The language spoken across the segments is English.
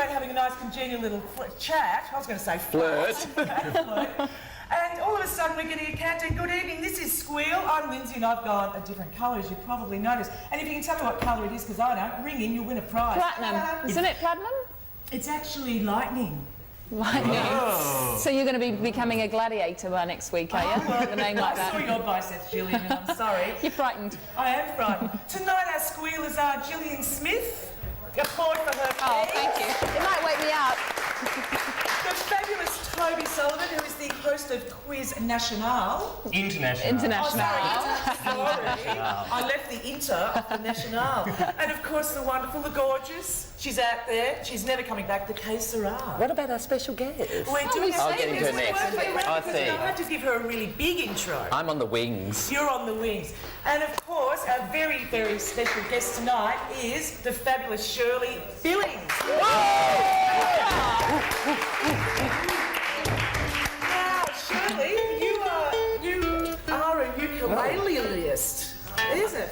Having a nice congenial little chat. I was going to say flirt. And all of a sudden we're getting a countdown. Good evening, this is Squeal. I'm Linzi and I've got a different colour, as you probably noticed. And if you can tell me what colour it is, because I don't, ring in, you'll win a prize. Platinum. Isn't it platinum? It's actually lightning. Lightning. Oh. So you're going to be becoming a gladiator by next week, are you? Well, with a name like that. I saw your biceps, Gillian, and I'm sorry. You're frightened. I am frightened. Tonight our squealers are Gillian Smith. Applaud for her. Oh, thank you. It might wake me up. The fabulous Toby Sullivan, who is the host of Quiz National. International. Oh, sorry. I left the inter off the national. And of course the wonderful, the gorgeous. She's out there. She's never coming back. The Kaye Sera. What about our special guest? We're doing I'll get into it next. I see. I have to give her a really big intro. I'm on the wings. You're on the wings. And of course, our very, very special guest tonight is the fabulous Shirley Billings. Now, Shirley, you are a ukuleleist. Is it?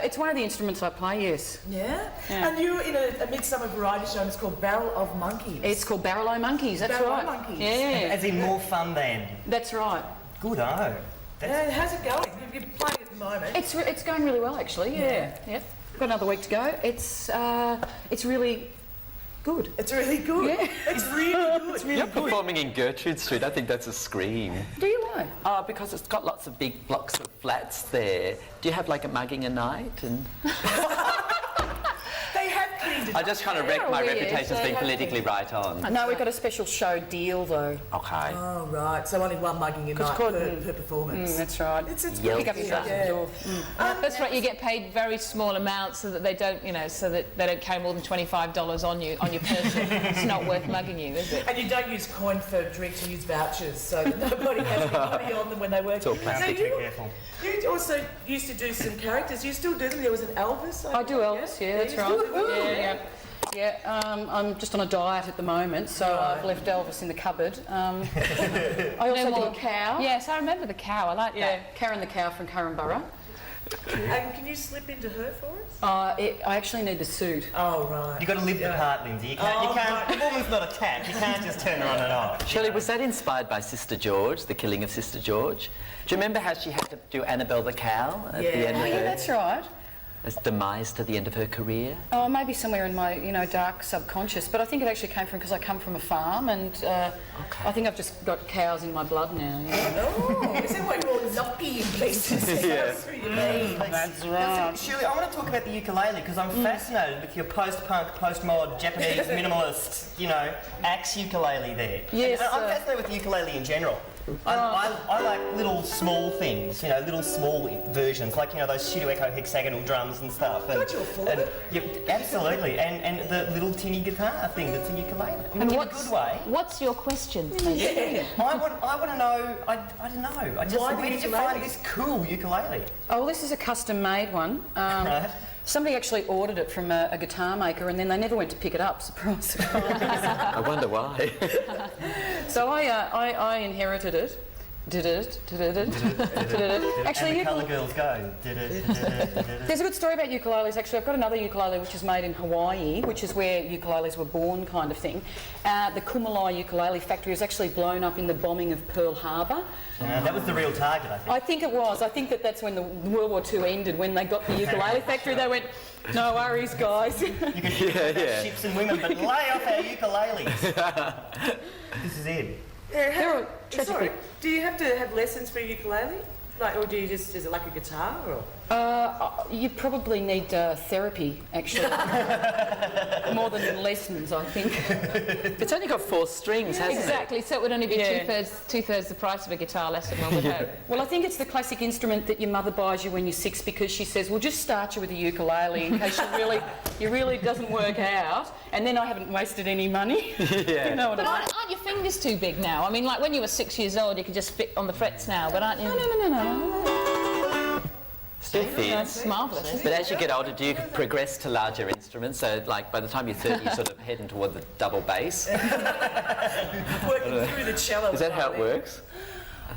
It's one of the instruments I play, yes. Yeah? And you're in a midsummer variety show and it's called Barrel of Monkeys. It's called Barrel O' Monkeys, that's Barrel right. O' Monkeys. Yeah. As in more fun than. That's right. Good how's it going? You're playing at the moment. It's going really well, actually, yeah. Got another week to go. It's really good. It's really good. Yeah. It's really good. It's really You're performing in Gertrude Street. I think that's a scream. Do you know? Because it's got lots of big blocks of flats there. Do you have like a mugging a night? And They have cleaned it I just kind of wrecked my reputation as being politically right on. No, we've got a special show deal, though. Okay. Oh, right. So only one mugging a night per performance. That's right. It's Pick up your shut the door. That's right. You get paid very small amounts so that they don't, so that they don't carry more than $25 on your person. It's not worth mugging you, is it? And you don't use coin for drinks, you use vouchers, so that nobody has any money on them when they work. It's all plastic. So you also used to do some characters. You still do them. There was an Elvis. I do Elvis, yeah, that's right. Yeah, I'm just on a diet at the moment, so I've left Elvis in the cupboard. I also do a cow. Yes, I remember the cow. I like that. Yeah, Karen the cow from Curramborough. And can you slip into her for us? I actually need the suit. Oh, right. You've got to live the part, Linzi. You can't. The woman's not a tap. You can't just turn her on and off. Shirley, was that inspired by Sister George, the killing of Sister George? Do you remember how she had to do Annabelle the cow at the end of Yeah, that's right. As demise to the end of her career? Oh, maybe somewhere in my, dark subconscious. But I think it actually came from because I come from a farm, and I think I've just got cows in my blood now. Oh, is that why you're all lucky in places? Yes. That's right. Shirley, I want to talk about the ukulele because I'm fascinated with your post-punk, post-mod, Japanese minimalist, axe ukulele there. Yes. And I'm fascinated with the ukulele in general. I like little small things, little small versions, like those pseudo echo hexagonal drums and stuff. And, God, you're full of it. Yep, absolutely. And the little tinny guitar thing that's a ukulele. In a good way. What's your question? I want to know. I don't know. Where did you find this cool ukulele? Oh, well, this is a custom-made one. Right. Somebody actually ordered it from a guitar maker, and then they never went to pick it up. Surprise, surprise. I wonder why. So I inherited it. Actually, and the colour girls go. there's a good story about ukuleles. Actually, I've got another ukulele which is made in Hawaii, which is where ukuleles were born, kind of thing. The Kumalai ukulele factory was actually blown up in the bombing of Pearl Harbor. That was the real target, I think. I think it was. I think that's when the World War II ended. When they got the ukulele factory, they went, "No worries, guys." You can ships and women, but lay off our ukuleles. This is it. Sorry, do you have to have lessons for ukulele? Like, or do you just, is it like a guitar or? You probably need therapy, actually. More than lessons, I think. It's only got 4 strings, hasn't Exactly, so it would only be Yeah. two-thirds the price of a guitar lesson, one would hope. Well, I think it's the classic instrument that your mother buys you when you're 6 because she says, well, just start you with a ukulele in case you really doesn't work out, and then I haven't wasted any money. Yeah. You know what But I mean? aren't your fingers too big now? I mean, like when you were 6 years old, you could just fit on the frets now, but aren't you? No. Still fits. That's marvellous. But as you get older, do you progress to larger instruments? So, like, by the time you're 30, you're sort of heading toward the double bass. Working through the cello. Is that how it works?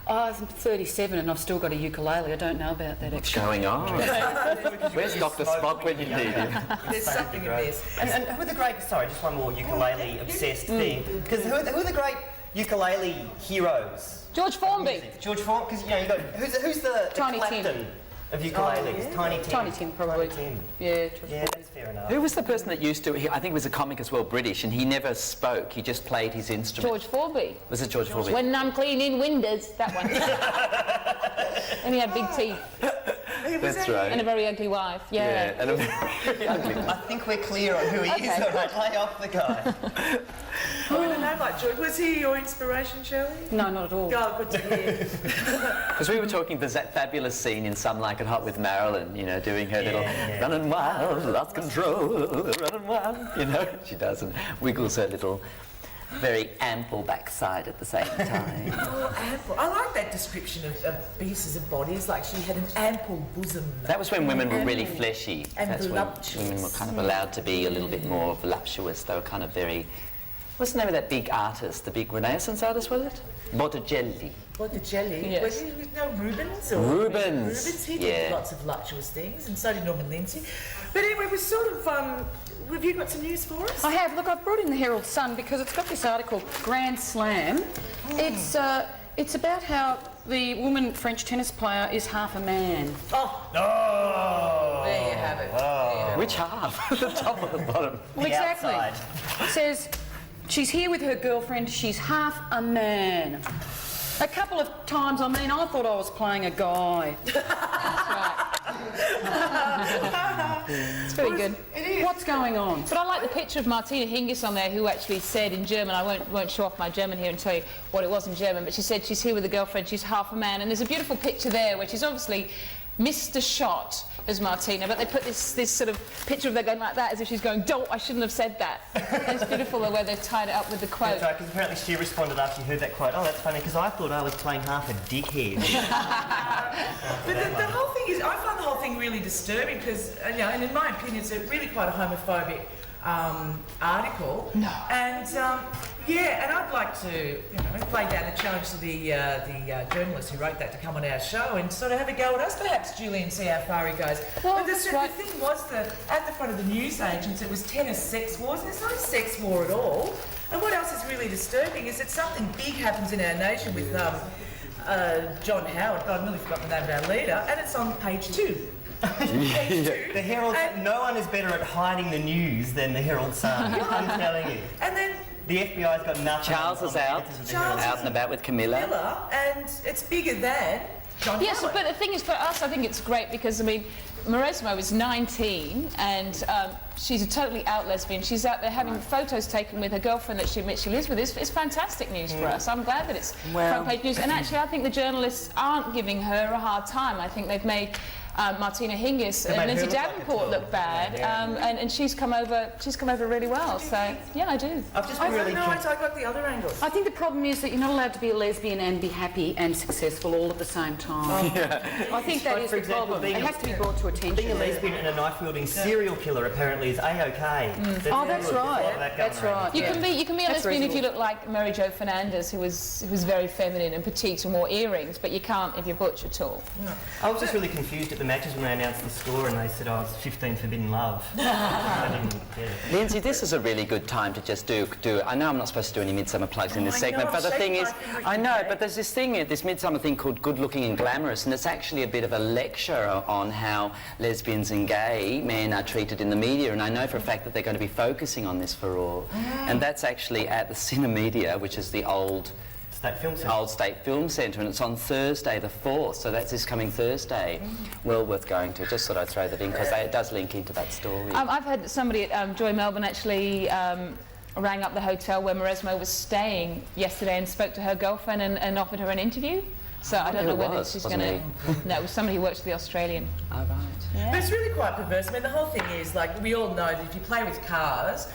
I'm 37 and I've still got a ukulele. I don't know about that, What's actually. going on? Where's Dr. Spock when you need him? There's something in this. And who are the great, sorry, just one more ukulele-obsessed thing. Because who are the great ukulele heroes? George Formby. George Formby, because, you know, you got, who's the Tiny Clapton Tim. of ukuleles? Tiny Tim. Tiny Tim, probably. Tiny Tim. Yeah. Yeah, that's fair enough. Who was the person that used to, I think he was a comic as well, British, and he never spoke, he just played his instrument. George Formby. Was it George Formby? When I'm cleaning windows, that one. And he had big teeth That's right. and a very ugly wife. Yeah. and a very ugly one. I think we're clear on who he is, Okay. all right? Lay off the guy. I mean, I know like George. Was he your inspiration, Shirley? No, not at all. Oh, good to hear. Because we were talking, there's that fabulous scene in Some Like It Hot with Marilyn, you know, doing her little running wild, lost control, running wild, you know, she does and wiggles her little very ample backside at the same time. Oh, ample. I like that description of pieces of bodies. Like she had an ample bosom. That was when women were really fleshy. And That's when voluptuous. women were kind of allowed to be a little bit more voluptuous. They were kind of very... What's the name of that big artist, the big Renaissance artist, was it? Botticelli. Botticelli. Yes. Was he no Rubens? Or Rubens, Rubens. He yeah. did lots of voluptuous things, and so did Norman Linzi. But anyway, we're sort of. Have you got some news for us? I have. Look, I've brought in the Herald Sun because it's got this article, Grand Slam. It's about how the woman French tennis player is half a man. Oh! There you have it. Which half? The top or the bottom? Well, The exactly. outside. It says she's here with her girlfriend. She's half a man. A couple of times, I mean, I thought I was playing a guy. It's very good. What's going on? But I like the picture of Martina Hingis on there, who actually said in German, I won't show off my German here and tell you what it was in German, but she said she's here with a girlfriend, she's half a man, and there's a beautiful picture there where she's obviously missed a shot as Martina, but they put this sort of picture of her going like that as if she's going, don't, I shouldn't have said that. And it's beautiful the way they've tied it up with the quote. That's right, because apparently she responded after you heard that quote, oh, that's funny, because I thought I was playing half a dickhead. But the whole thing is, I find the whole thing really disturbing because, you know, and in my opinion, it's really quite a homophobic article. No. And yeah, and I'd like to, you know, play down the challenge to the journalist who wrote that to come on our show and sort of have a go at us, perhaps, Julie, and see how far he goes. Well, but the that's right. thing was that at the front of the news agents, it was tennis sex wars, and it's not a sex war at all. And what else is really disturbing is that something big happens in our nation with John Howard. God, I've nearly forgotten the name of our leader, and it's on page 2. Page 2. The Herald, no one is better at hiding the news than the Herald Sun, I'm telling you. And then The FBI's got nothing. Charles on is the out, editors of the Charles Herald. out and about with Camilla. Miller, and it's bigger than John Yes, Howard. but the thing is, for us, I think it's great because, I mean, Maresimo is 19 and she's a totally out lesbian. She's out there having photos taken with her girlfriend that she admits she lives with. It's fantastic news for us. I'm glad that it's front page news. And actually, I think the journalists aren't giving her a hard time. I think they've made Martina Hingis and made her Linzi look like a Davenport tool. look bad, and she's come over really well. So yeah, I do. I've just I been don't really know, I got the other angles. I think the problem is that you're not allowed to be a lesbian and be happy and successful all at the same time. I think that Like, is for the example, problem. It being has to be brought to attention. Being a lesbian and a knife-wielding serial killer apparently is A-OK. Oh, that's right. That's right. You can be a That's lesbian if you reasonable. look like Mary Jo Fernandez, who was very feminine and petite and wore earrings, but you can't if you're butch at all. I was just really confused at the matches when they announced the score and they said I was 15 Forbidden Love. I didn't get it. Lindsay, this is a really good time to just do. I know I'm not supposed to do any midsummer plugs in this I segment, know, but the I'm thing shaking is, my fingers I know, today. but there's this thing, this midsummer thing called Good Looking and Glamorous, and it's actually a bit of a lecture on how lesbians and gay men are treated in the media, and I know for a fact that they're going to be focusing on this for all. And that's actually at the Cinemedia, which is the old State Film Centre. Old State Film Centre, and it's on Thursday the 4th, so that's this coming Thursday. Well worth going to. Just thought I'd throw that in because it does link into that story. I've had somebody at Joy Melbourne actually rang up the hotel where Maresmo was staying yesterday and spoke to her girlfriend and offered her an interview. So I don't know whether she's going to... No, it was somebody who works for the Australian. Oh, right. Yeah. But it's really quite perverse. I mean, the whole thing is, like, we all know that if you play with cars,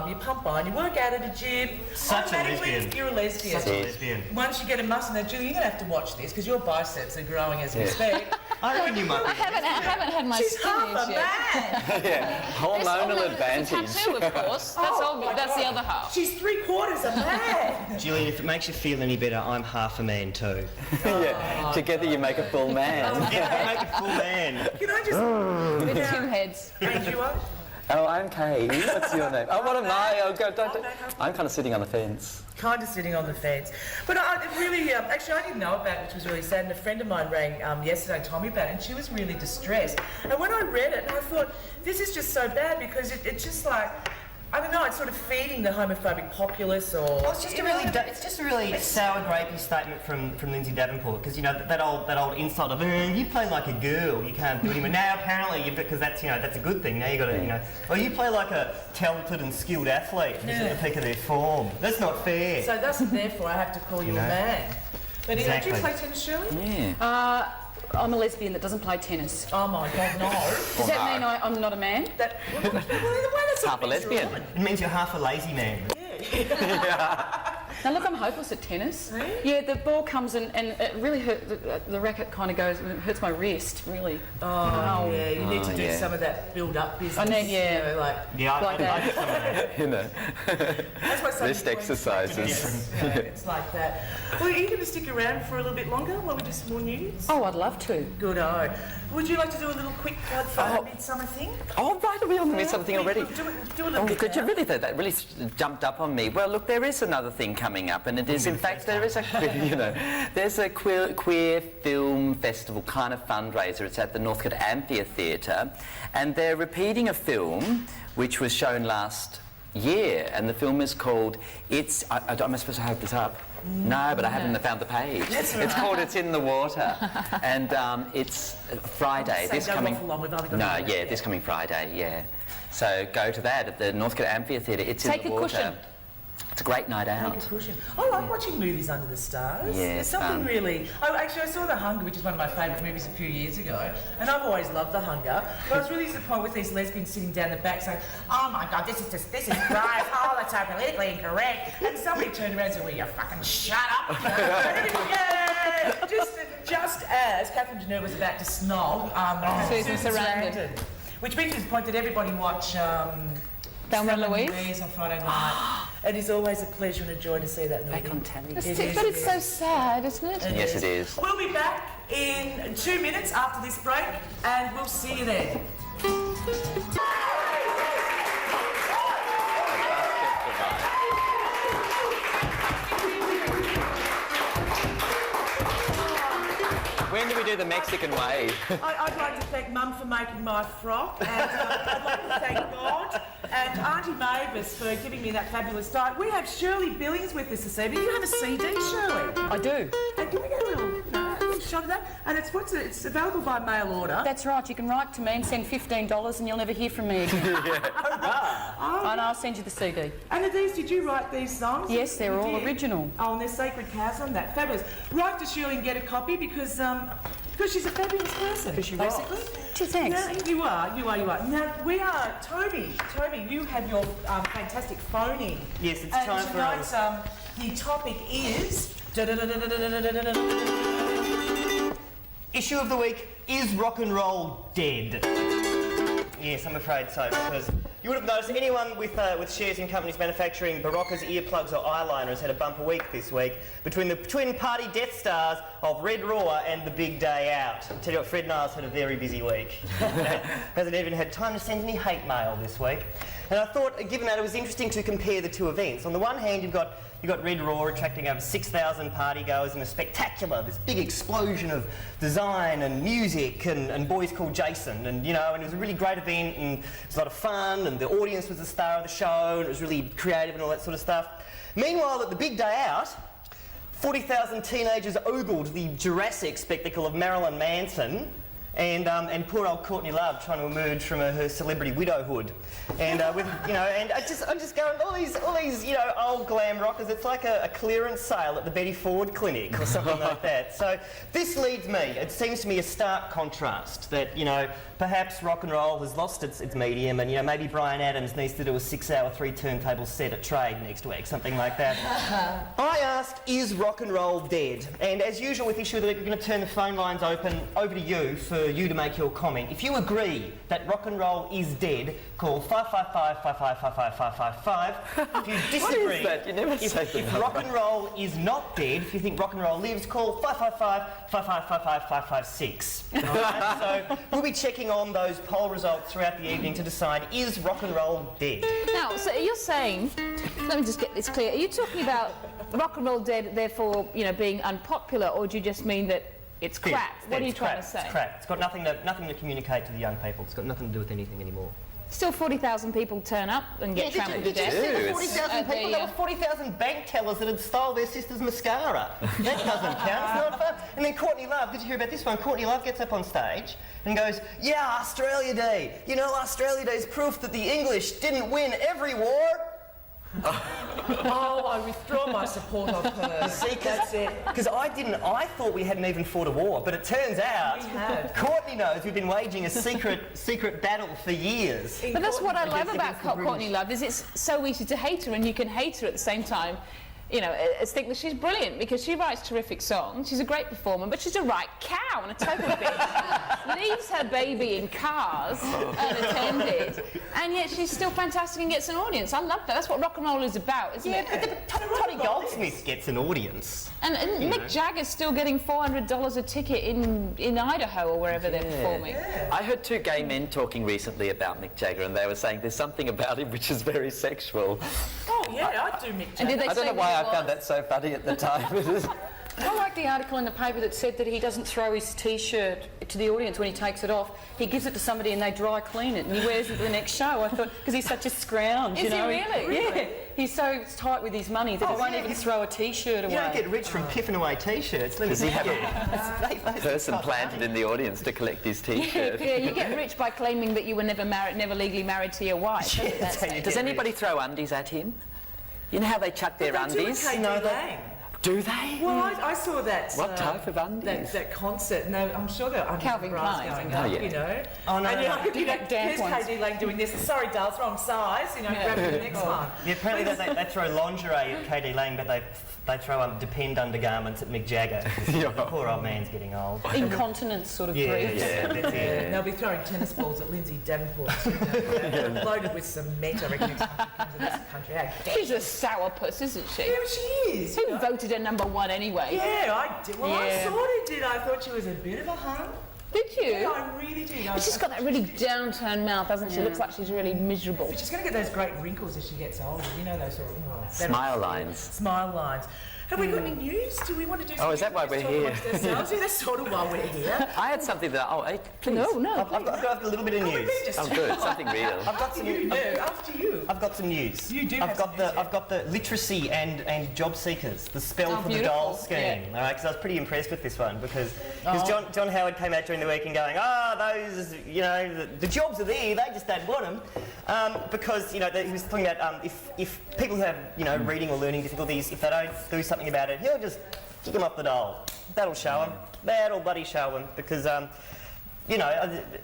you pump iron, you work out at a gym, Such a automatically lesbian. you're a lesbian. Such a lesbian. Once you get a muscle, now, Julie, you're going to have to watch this because your biceps are growing as we speak. I reckon you might I be. haven't had my She's skin half is a yet. man. Yeah, hormonal advantage. It's a tattoo, of course. That's the other half. She's 3/4 a man. Gillian, if it makes you feel any better, I'm half a man too. Yeah, together you make a full man. Yeah, make a full man. Can I just... With two heads. And you are? Oh, I'm Kaye. What's your name? Oh, what am I? Oh, God, don't. I'm kind of sitting on the fence. Kind of sitting on the fence. But I really, actually, I didn't know about it, which was really sad. And a friend of mine rang yesterday and told me about it, and she was really distressed. And when I read it, I thought, this is just so bad because it's just like, I don't know, it's sort of feeding the homophobic populace or... Well, it's just a really sour grapey statement from Linzi Davenport because you know that old insult of you play like a girl, you can't do it anymore. Now apparently because that's a good thing. Now you got to you play like a talented and skilled athlete who's at the peak of their form. That's not fair. So that's therefore I have to call you a man. But Exactly. do you play tennis, Shirley? Yeah. I'm a lesbian that doesn't play tennis. Oh my God, no. Does that mean I'm not a man? Half a lesbian. It means you're half a lazy man. Now look, I'm hopeless at tennis. Yeah, the ball comes and it really hurt. The racket kind of goes, it hurts my wrist, really. Oh, yeah, you need to do yeah. some of that build-up business. I need, yeah. You know, like, Yeah, Like that. I get some of that. You know. that's why some Wrist people exercises. you know, it's like that. Well, are you going to stick around for a little bit longer while we do some more news? Oh, I'd love to. Good-o. Would you like to do a little quick plug for a midsummer thing? Oh, right, are we on something already? Do a little Oh, bit could you now. really? That really jumped up on me. Well, look, there is another thing coming up, and it is, in fact, there is a, there's a queer film festival kind of fundraiser. It's at the Northcote Amphitheatre, and they're repeating a film which was shown last year, and the film is called Am I supposed to have this up? No, but I haven't found the page. It's called It's in the Water, and it's Friday. Say don't waffle on, we've only got This coming Friday, yeah. So go to that at the Northcote Amphitheatre. It's Take in a the water. cushion. It's a great night out. Take a cushion. I like watching movies under the stars. Yeah, There's something fun. really... Oh, actually, I saw The Hunger, which is one of my favourite movies a few years ago, and I've always loved The Hunger, but I was really disappointed with these lesbians sitting down the back saying, oh my God, this is gross, oh, that's so politically incorrect, and somebody turned around and said, will you fucking shut up? Yeah! Just as Catherine Deneuve was about to snog, Susan Sarandon. which brings me to the point that everybody watch... Thelma and Louise? On Friday night. It is always a pleasure and a joy to see that movie. Back on telly. But it's so sad, isn't it? Yes, it is. We'll be back in 2 minutes after this break, and we'll see you then. When do we do the Mexican wave? I'd like to thank Mum for making my frock, and I'd like to thank God and Auntie Mavis for giving me that fabulous diet. We have Shirley Billings with us this evening. You have a CD, Shirley. I do. And can we get a little shot of that? And it's available by mail order. That's right. You can write to me and send $15 and you'll never hear from me again. And I'll send you the CD. And did you write these songs? Yes, they're You all did? original. Oh, and there's sacred cows on that. Fabulous. Write to Shirley and get a copy because she's a fabulous person. Because she basically. Gee, thanks. Now, you are. Now, we are... Toby, you have your fantastic phone-in. Yes, it's and time for tonight's, the topic is... Issue of the week, is rock and roll dead? Yes, I'm afraid so, because you would have noticed anyone with shares in companies manufacturing Barocca's earplugs or eyeliner has had a bumper week this week between the twin party death stars of Red Raw and The Big Day Out. I'll tell you what, Fred Niles had a very busy week. Hasn't even had time to send any hate mail this week. And I thought, given that, it was interesting to compare the two events. On the one hand, you've got Red Raw attracting over 6,000 partygoers in a spectacular, this big explosion of design and music and Boys Called Jason. And, and it was a really great event and it was a lot of fun and the audience was the star of the show and it was really creative and all that sort of stuff. Meanwhile, at The Big Day Out, 40,000 teenagers ogled the Jurassic spectacle of Marilyn Manson. And poor old Courtney Love trying to emerge from her celebrity widowhood, and with and I'm just going all these old glam rockers. It's like a clearance sale at the Betty Ford Clinic or something like that. So this leads me. It seems to me a stark contrast that perhaps rock and roll has lost its medium, and maybe Bryan Adams needs to do a 6-hour 3-turntable set at Trade next week, something like that. I asked, is rock and roll dead? And as usual with Issue of the Week, we're going to turn the phone lines over to you for you to make your comment. If you agree that rock and roll is dead, call 555-555-555. If you disagree, What is that? You never say if rock and roll is not dead, if you think rock and roll lives, call 555-555-556. Alright, so we'll be checking on those poll results throughout the evening to decide, is rock and roll dead? Now, so you're saying, let me just get this clear. Are you talking about rock and roll dead, therefore, being unpopular, or do you just mean that it's crap? What are you trying to say? It's crap. It's got nothing to communicate to the young people. It's got nothing to do with anything anymore. Still 40,000 people turn up and get trampled to death. There were 40,000 people. There were 40,000 bank tellers that had stole their sister's mascara. That doesn't count. It's not fun. And then Courtney Love, did you hear about this one? Courtney Love gets up on stage and goes, "Yeah, Australia Day. Australia Day is proof that the English didn't win every war." Oh, I withdraw my support of her. See, That's it. because I thought we hadn't even fought a war, but it turns out We have. Courtney knows we've been waging a secret battle for years. But that's what I love Against about the British. Courtney Love, is it's so easy to hate her, and you can hate her at the same time. Think that she's brilliant because she writes terrific songs. She's a great performer, but she's a right cow and a total bitch. Leaves her baby in cars unattended, and yet she's still fantastic and gets an audience. I love that. That's what rock and roll is about, isn't it? But Toddy Goldsmith gets an audience. And Mick Jagger's still getting $400 a ticket in Idaho or wherever they're performing. I heard two gay men talking recently about Mick Jagger, and they were saying there's something about him which is very sexual. Oh, yeah, I do Mick Jagger. And did they I don't say know why I what it found was? that so funny at the time. I like the article in the paper that said that he doesn't throw his T-shirt to the audience when he takes it off. He gives it to somebody and they dry clean it and he wears it to the next show. I thought, because he's such a scrounge, Is he really? Yeah. He's so tight with his money that he won't even throw a T-shirt away. You don't get rich from piffing away T-shirts, let me Does he tell have you. a person planted in the audience to collect his T-shirt? Yeah, you get rich by claiming that you were never legally married to your wife. Yeah, doesn't that that's how say? you Does get anybody throw undies at him? You know how they chuck their undies? Do they? Well, I saw that. What type of undies? That concert. No, I'm sure there are undies Calvin and bras Klein's, going I up, know. Oh, no, and no, I could be Damp here's ones. KD Lang doing this. Sorry, Dale, wrong size. Grab the next one. Yeah, apparently they throw lingerie at KD Lang, but they throw Depend undergarments at Mick Jagger. The poor old man's getting old. Incontinence sort of briefs. Yeah, that's it. And they'll be throwing tennis balls at Linzi Davenport. Loaded with cement, I reckon, next time she comes to this country. How dare She's a sourpuss, isn't she? Yeah, she is. Who voted her number one anyway? Yeah, I did. Well, I Yeah. sort of did. I thought she was a bit of a hunk. Did you? Yeah, I really did. But she's got that really downturned mouth, hasn't she? Looks like she's really miserable. She's going to get those great wrinkles as she gets older. Those sort of... Smile lines. Smile lines. Have we got any news? Do we want to do Oh, is that why we're here? Yeah, that's sort of why we're here. I had something that... Oh, hey, please. No. I've got a little bit of news. Oh, good. Something real. I've got some You, no, after you. I've got some news. You do I've have got some the news, yeah. I've got the literacy and job seekers, the spell for the beautiful. doll scheme. Yeah. All right, because I was pretty impressed with this one because John Howard came out during the week and going, those the jobs are there, they just don't want them, because he was talking about if people who have reading or learning difficulties, if they don't do something about it, he'll just kick them off the dole. That'll show them. That'll bloody show them because.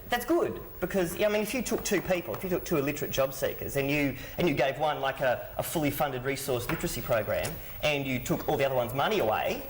That's good because if you took two illiterate job seekers and you gave one like a fully funded resource literacy program and you took all the other one's money away,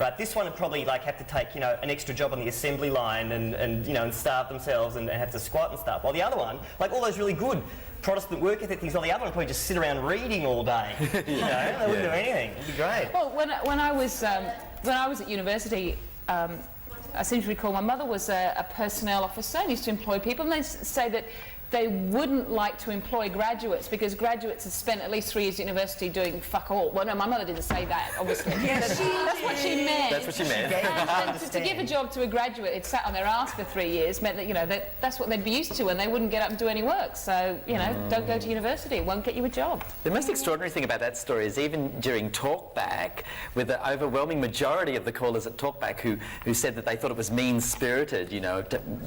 right? This one would probably have to take an extra job on the assembly line and starve themselves and have to squat and stuff. While the other one, like all those really good Protestant work ethic things, while the other one would probably just sit around reading all day. They wouldn't do anything. It'd be great. Well, when I was at university, I seem to recall my mother was a personnel officer and used to employ people, and they say that they wouldn't like to employ graduates because graduates have spent at least 3 years at university doing fuck all. Well, no, my mother didn't say that, obviously. That's what she meant. That's what she meant. And to give a job to a graduate who'd sat on their ass for 3 years meant that, you know, that's what they'd be used to and they wouldn't get up and do any work. So, you know, don't go to university. It won't get you a job. The most extraordinary thing about that story is even during Talkback, with the overwhelming majority of the callers at Talkback who said that they thought it was mean-spirited, you know,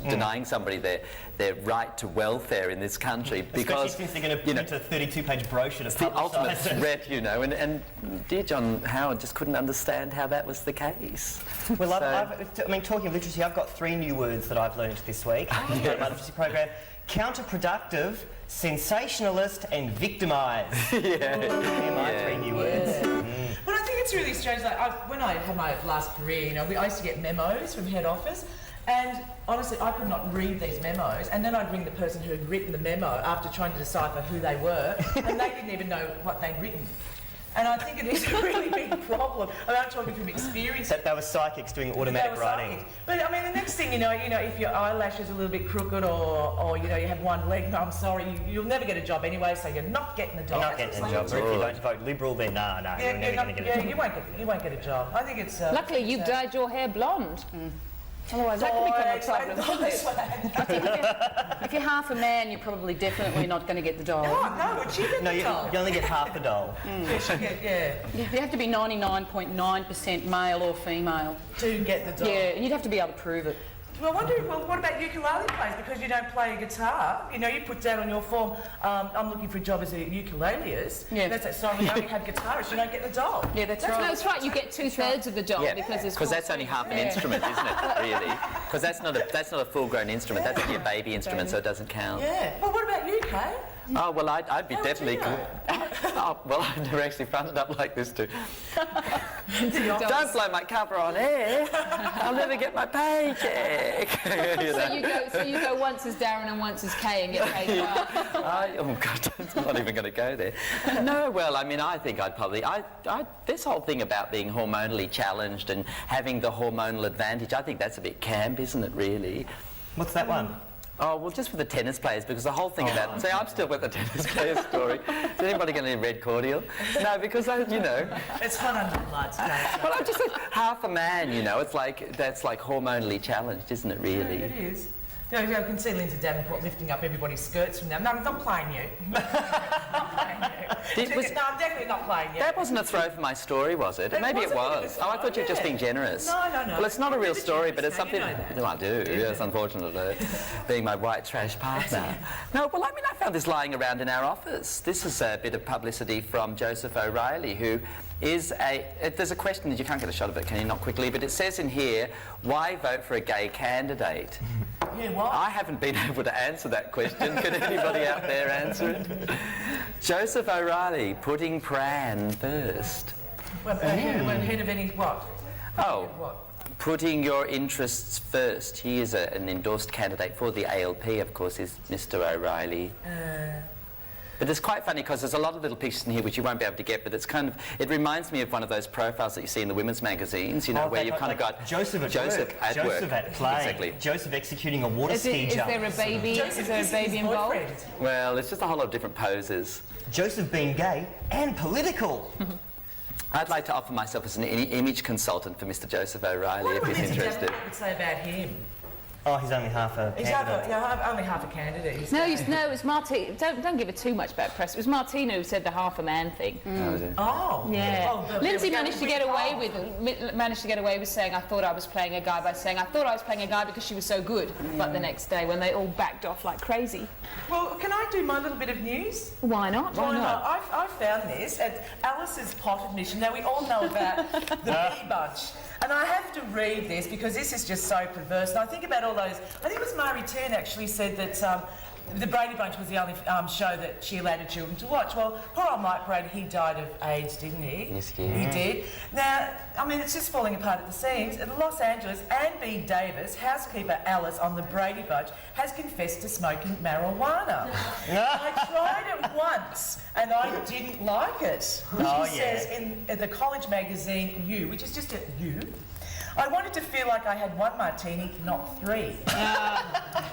denying somebody their right to welfare in this country because especially since they're going to print a 32-page brochure to it's the publicise ultimate it. threat, you know, and dear John Howard just couldn't understand how that was the case. Well, So- I mean, talking of literacy, I've got 3 new words that I've learned this week in my literacy program. Counterproductive, sensationalist and victimised. They're my 3 new words. But I think it's really strange. Like when I had my last career, you know, I used to get memos from head office, and honestly, I could not read these memos. And then I'd ring the person who had written the memo after trying to decipher who they were, and they didn't even know what they'd written. And I think it is a really big problem. I mean, I'm talking from experience. That they were psychics doing automatic They were writing. psychics. But I mean, the next thing you know, if your eyelash is a little bit crooked or you know, you have one leg, no, I'm sorry, you'll never get a job anyway, so you're not getting a job. You're not getting a job. Or if you don't vote Liberal, then no, you're never going to get a job. You won't get a job. I think it's... Luckily, you've dyed your hair blonde. Otherwise, that could become a problem, couldn't it? If you're half a man, you're probably definitely not going to get the doll. Oh, no, would you get No, the you job? only get half the doll. Yeah, You have to be 99.9% male or female. to get the job. Yeah, and you'd have to be able to prove it. Well, what about ukulele players? Because you don't play a guitar, you know, you put down on your form, I'm looking for a job as a ukuleleist. Yeah. That's it. Sorry, we only have guitarists. You don't get the job. Yeah, that's No, right. that's right. You get 2/3 of the job because that's only half an instrument, isn't it? Really? Because that's not a full-grown instrument. That's only a baby instrument, so it doesn't count. Yeah. Well, what about you, Kaye? Oh well, I'd be How would definitely. you know? Oh well, I've never actually fronted up like this too. Don't Don't blow my cover on air. I'll never get my paycheck. You know? So you go once as Darren and once as Kaye and get paid well. Oh God, I'm not even going to go there. No, well, I mean, I think I'd probably, this whole thing about being hormonally challenged and having the hormonal advantage, I think that's a bit camp, isn't it? Really? What's that one? Oh, well, just for the tennis players, because the whole thing about... See, I'm still with the tennis players story. Is anybody going to need red cordial? No, because, you know... It's hot under the lights, Kaye. Well, I'm just half a man, you know. It's like, that's like hormonally challenged, isn't it, really? It is. You know, I can see Linzi Davenport lifting up everybody's skirts from them. No, I'm not playing you. Not playing you. No, I'm definitely not playing you. That wasn't a throw for my story, was it? It Maybe was it a bit of a was. throw, Oh, I thought you were just yeah. being generous. No. Well, it's not a real You're story, but generous, it's Kaye, something... you know that. Well, I do, yes, unfortunately, being my white trash partner. No, well, I mean, I found this lying around in our office. This is a bit of publicity from Joseph O'Reilly, who is there's a question that you can't get a shot of it, can you? Not quickly, but it says in here, why vote for a gay candidate? Yeah, what? I haven't been able to answer that question. Can anybody out there answer it? Joseph O'Reilly, putting Pran first. Well, head of any what? Oh, What? putting your interests first. He is an endorsed candidate for the ALP, of course, is Mr. O'Reilly. But it's quite funny because there's a lot of little pictures in here which you won't be able to get, but it's kind of, it reminds me of one of those profiles that you see in the women's magazines, you know, where you've kind of got Joseph at Joseph work. at Joseph work. at play. Exactly. Joseph executing a water Is ski jump. there a baby? Is there a baby involved? Well, it's just a whole lot of different poses. Joseph being gay and political. I'd like to offer myself as an image consultant for Mr. Joseph O'Reilly if he's interested. What would say about him? Oh, he's only half a He's candidate. only half a candidate. He's No, it was Martina. Don't give it too much bad press. It was Martina who said the half a man thing. Oh. Yeah. Oh, Linzi managed to get away with saying I thought I was playing a guy by saying I thought I was playing a guy because she was so good. But the next day when they all backed off like crazy. Well, can I do my little bit of news? Why not? Why not? I found this at Alice's pot admission. Now, we all know about the Bee Bunch. And I have to read this because this is just so perverse. And I think about all those... I think it was Mari Turn actually said that the Brady Bunch was the only show that she allowed her children to watch. Well, poor old Mike Brady, he died of AIDS, didn't he? Yes, he did. He did. Now, I mean, it's just falling apart at the seams. In Los Angeles, Ann B. Davis, housekeeper Alice on the Brady Bunch, has confessed to smoking marijuana. I tried it once and I didn't like it. She says in the college magazine You, which is just a You, I wanted to feel like I had one martini, not three.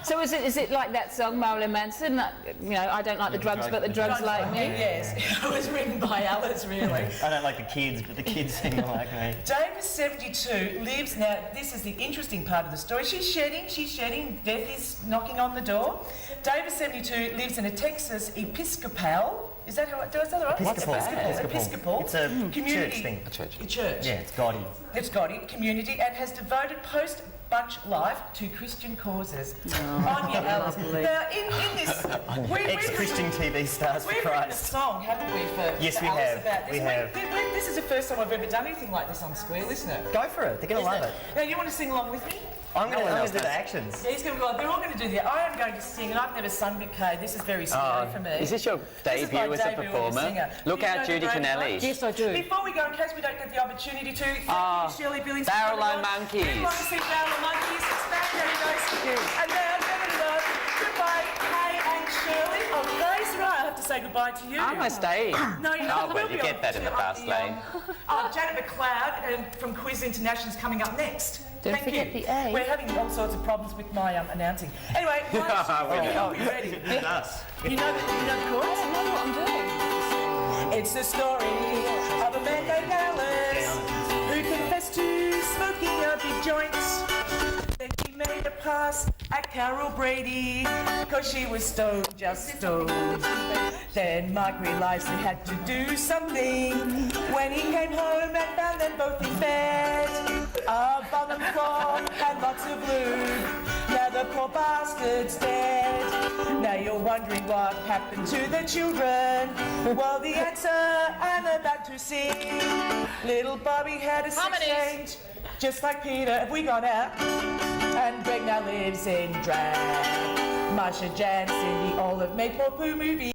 So is it like that song, Marilyn Manson. You know, I don't like the drugs, but the drugs like me. Yes, it was written by Alice, really. I don't like the kids, but the kids seem to like me. Davis 72 lives now. This is the interesting part of the story. She's shedding. Death is knocking on the door. Davis 72 lives in a Texas Episcopal. Is that how I do I say that right? Episcopal. It's a community church thing. A church. Yeah, it's gaudy. It's Gotti community and has devoted post-bunch life to Christian causes. On your Alice. Now, in this, Ex-Christian TV stars for we've written a Christ. song, haven't we, for Yes, we Alice have. about this? We have. This is the first time I've ever done anything like this on Squeal, isn't it? Go for it. They're going to love it. Now, you want to sing along with me? I'm going to do the actions. Yeah, he's going to go. They're all going to do that. I am going to sing, and I've never sung with Kaye. This is very scary for me. Is this your This is my debut as a debut performer? singer. Look Do you out, know the Judy great Canelli. one? Yes, I do. Before we go, in case we don't get the opportunity to, thank you, Shirley, Billings. for Barrel coming on. Monkeys. We want to see Barrel Monkeys. It's back, very nice. And now, goodbye, Kaye and Shirley. Oh, Kaye's right. I have to say goodbye to you. I'm staying. No, you're not. Oh, well, We'll you be get on that in the fast lane. Janet McLeod from Quiz International is coming up next. Don't Thank forget you. the A. We're having all sorts of problems with my announcing. Anyway, you ready? It's us. You know the chorus? I know what I'm doing. It's the story of a man named Alice who confessed to smoking a big joint. Then he made a pass at Carol Brady because she was stoned, just stoned. Then Mark realised he had to do something when he came home and found them both in bed. A bum and claw and lots of lube. Now the poor bastard's dead. Now you're wondering what happened to the children. Well, the answer I'm about to sing. Little Bobby had a sex Harmonies. change, just like Peter. Have we gone out? And Greg now lives in drag. Marsha, Jan, Cindy, all have made more poo movies.